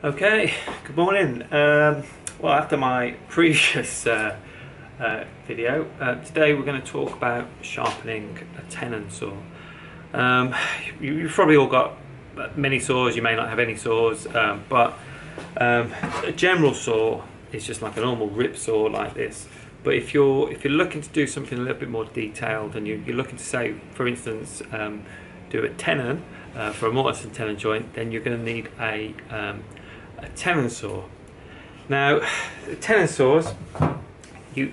Okay, good morning. Well, after my previous video, today we're going to talk about sharpening a tenon saw. You've probably all got many saws, you may not have any saws, but a general saw is just like a normal rip saw like this. But if you're looking to do something a little bit more detailed, and you're looking to say, for instance, do a tenon for a mortise and tenon joint, then you're going to need a tenon saw. Now, tenon saws, you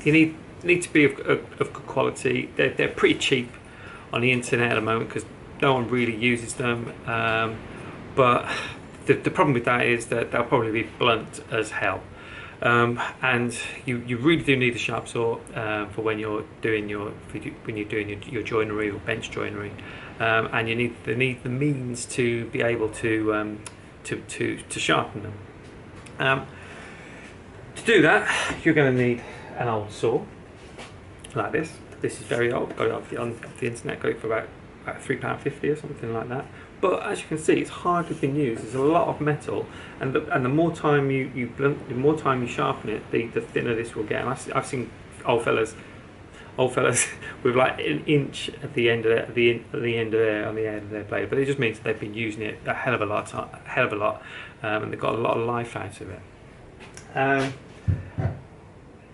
need to be of good quality. They're pretty cheap on the internet at the moment because no one really uses them. But the problem with that is that they'll probably be blunt as hell. And you really do need a sharp saw for when you're doing your joinery or bench joinery, and you need the means to be able to sharpen them. To do that, you're going to need an old saw like this. This is very old. Got it off the internet. Got it for about £3.50 or something like that. But as you can see, it's hardly been used. There's a lot of metal, and the more time you blunt, the more time you sharpen it, the thinner this will get. And I've seen old fellas with like an inch at the end of their blade, but it just means that they've been using it a hell of a lot, and they've got a lot of life out of it.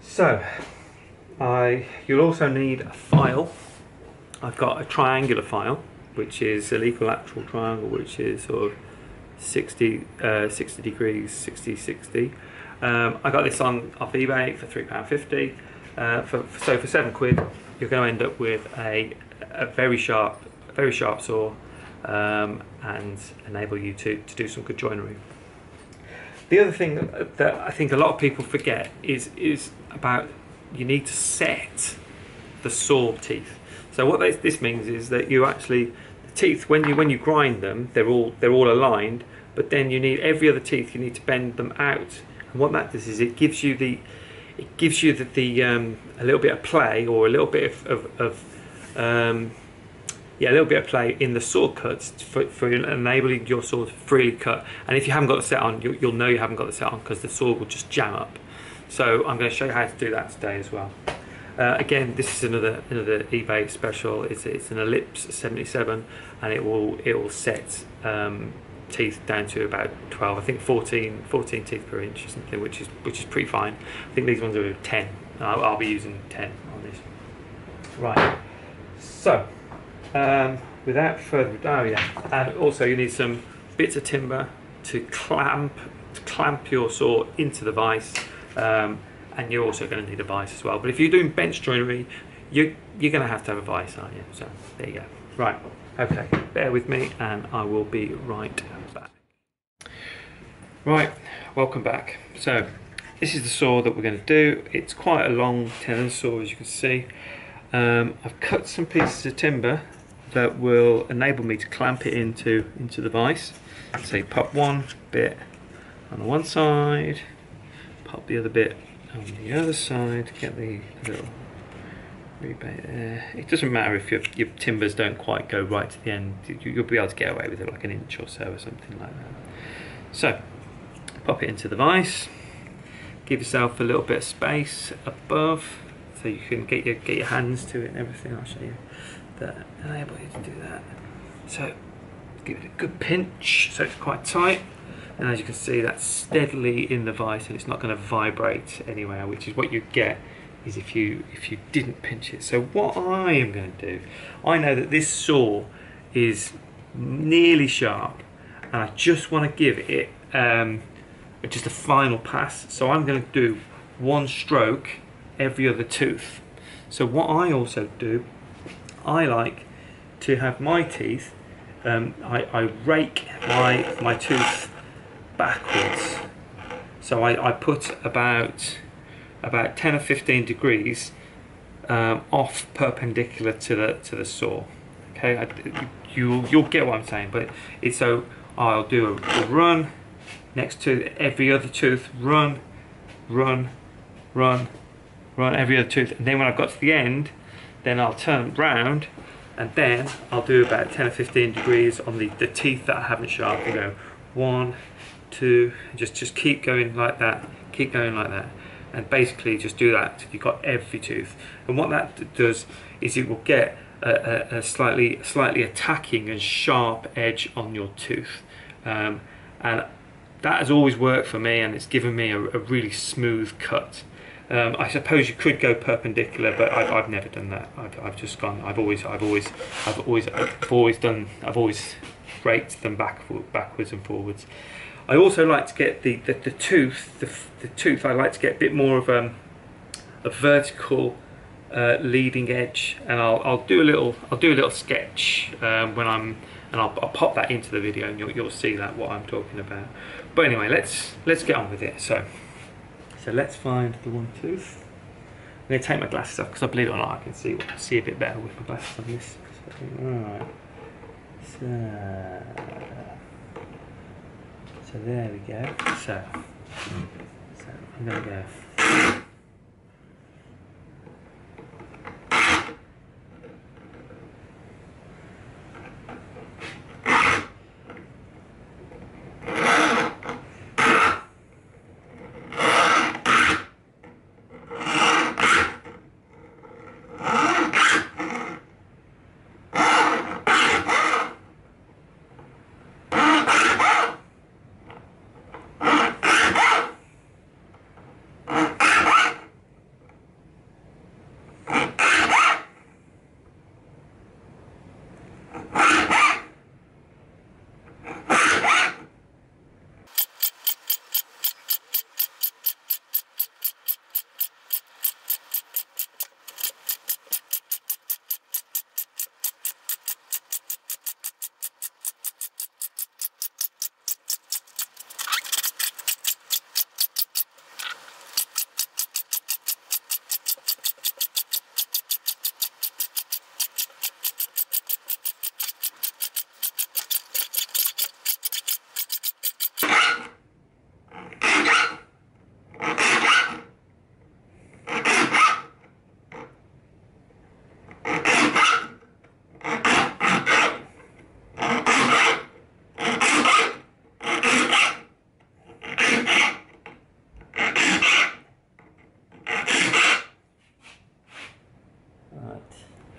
So you'll also need a file. I've got a triangular file, which is an equilateral triangle, which is sort of 60 degrees, 60. I got this off eBay for £3.50. So for £7, you're going to end up with a very sharp saw, and enable you to do some good joinery. The other thing that I think a lot of people forget is about, you need to set the saw teeth. So what this means is that you actually, the teeth, when you grind them, they're all aligned, but then you need every other teeth, you need to bend them out. And what that does is it gives you a little bit of play, or a little bit of play in the saw cuts for enabling your saw to freely cut. And if you haven't got the set on, you'll know you haven't got the set on because the saw will just jam up. So I'm going to show you how to do that today as well. Again, this is another eBay special. It's an ellipse 77, and it will set teeth down to about 12. I think 14 teeth per inch or something, which is pretty fine. I think these ones are 10. I'll be using 10 on this. Right. So, without further ado, and also you need some bits of timber to clamp your saw into the vise. And you're also going to need a vise as well. But if you're doing bench joinery, you're going to have a vise, aren't you? So there you go. Right, okay, bear with me and I will be right back. Right, welcome back. So this is the saw that we're going to do. It's quite a long tenon saw, as you can see. I've cut some pieces of timber that will enable me to clamp it into the vise. So you pop one bit on the one side, pop the other bit on the other side to get the little rebate there. It doesn't matter if your timbers don't quite go right to the end. You'll be able to get away with it like an inch or so or something like that. So pop it into the vise. Give yourself a little bit of space above so you can get your hands to it and everything. I'll show you that. Enable you to do that. So give it a good pinch so it's quite tight. And as you can see, that's steadily in the vise, and it's not going to vibrate anywhere, which is what you get is if you didn't pinch it. So what I am going to do, I know that this saw is nearly sharp, and I just want to give it just a final pass. So I'm going to do one stroke every other tooth. So what I also do, I like to have my teeth, I rake my tooth backwards, so I put about 10 or 15 degrees off perpendicular to the saw. Okay, you'll get what I'm saying. But it's so I'll do a run next to every other tooth, run every other tooth, and then when I've got to the end, then I'll turn round and then I'll do about 10 or 15 degrees on the teeth that I haven't sharpened, go 1, 2, just keep going like that, keep going like that, and basically just do that till you've got every tooth. And what that does is it will get a slightly attacking and sharp edge on your tooth, and that has always worked for me, and it's given me a really smooth cut. I suppose you could go perpendicular, but I've never done that. I've just gone. I've always raked them backwards and forwards. I also like to get the tooth. I like to get a bit more of a vertical leading edge, and I'll do a little sketch and I'll pop that into the video, and you'll see that what I'm talking about. But anyway, let's get on with it. So let's find the one tooth. I'm going to take my glasses off because I believe it or not I can see a bit better with my glasses on this. Alright. So there we go. So I'm going to go.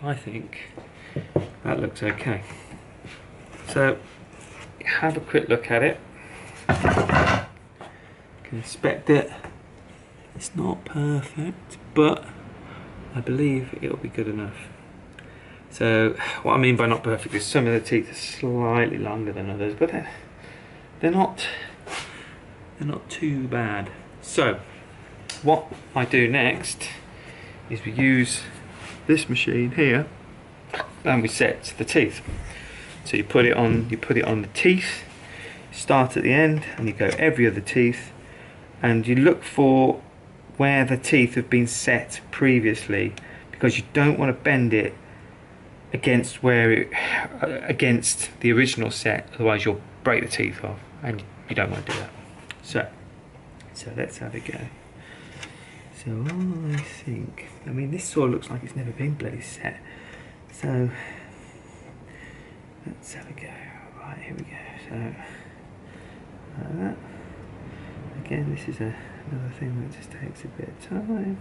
I think that looks okay. So have a quick look at it. You can inspect it. It's not perfect, but I believe it'll be good enough. So what I mean by not perfect is some of the teeth are slightly longer than others, but they're not too bad. So what I do next is we use this machine here and we set the teeth. So you put it on the teeth, start at the end, and you go every other teeth, and you look for where the teeth have been set previously, because you don't want to bend it against against the original set, otherwise you'll break the teeth off, and you don't want to do that. So let's have a go. So I think, I mean, this saw looks like it's never been bloody set. So let's have a go. Right, here we go. So like that. Again, this is another thing that just takes a bit of time.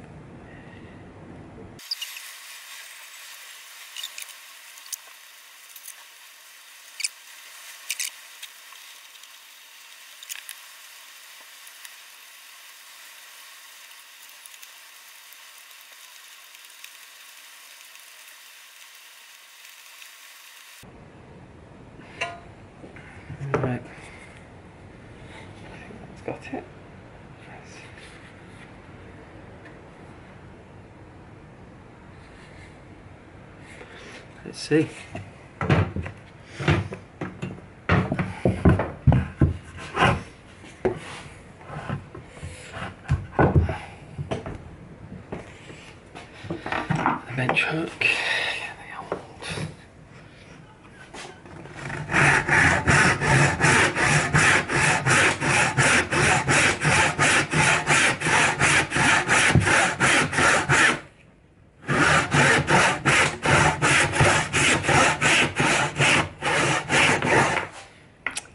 Right, that's got it. Let's see. The bench hook.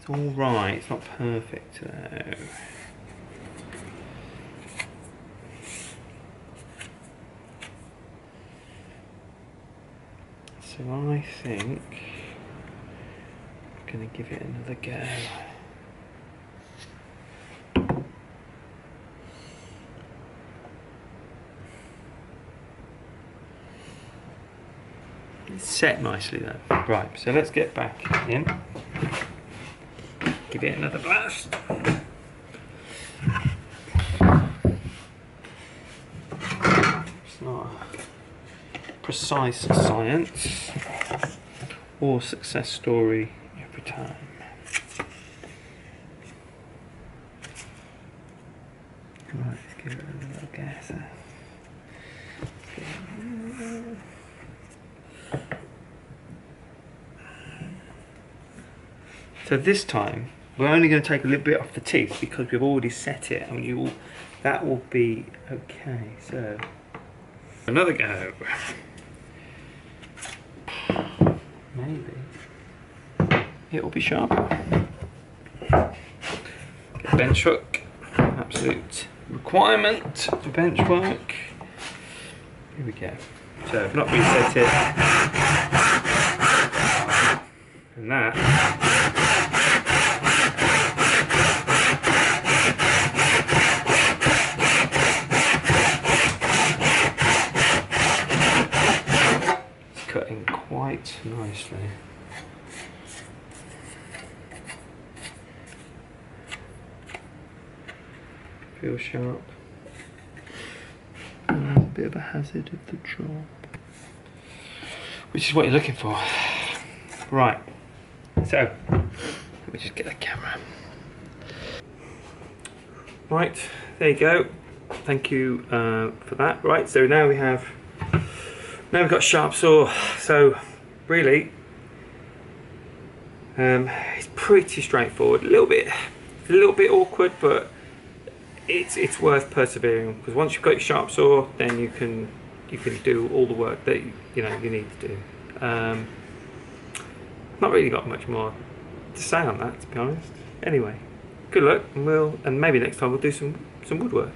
All right. It's not perfect though. So I think I'm going to give it another go. It's set nicely though. Right, so let's get back in. Give it another blast. It's not a precise science or success story every time. Right, let's give it a little gas. So this time we're only going to take a little bit off the teeth because we've already set it, and that will be okay. So another go. Maybe it will be sharper. Get bench hook, absolute requirement for bench work. Here we go. So I've not reset it, and that. Cutting quite nicely. Feel sharp. A bit of a hazard of the job, which is what you're looking for. Right, so let me just get the camera. Right, there you go. Thank you for that. Right, so now we've got sharp saw. So really, it's pretty straightforward. A little bit awkward, but it's worth persevering, because once you've got your sharp saw, then you can do all the work that you need to do. Not really got much more to say on that, to be honest. Anyway, good luck, and maybe next time we'll do some woodwork.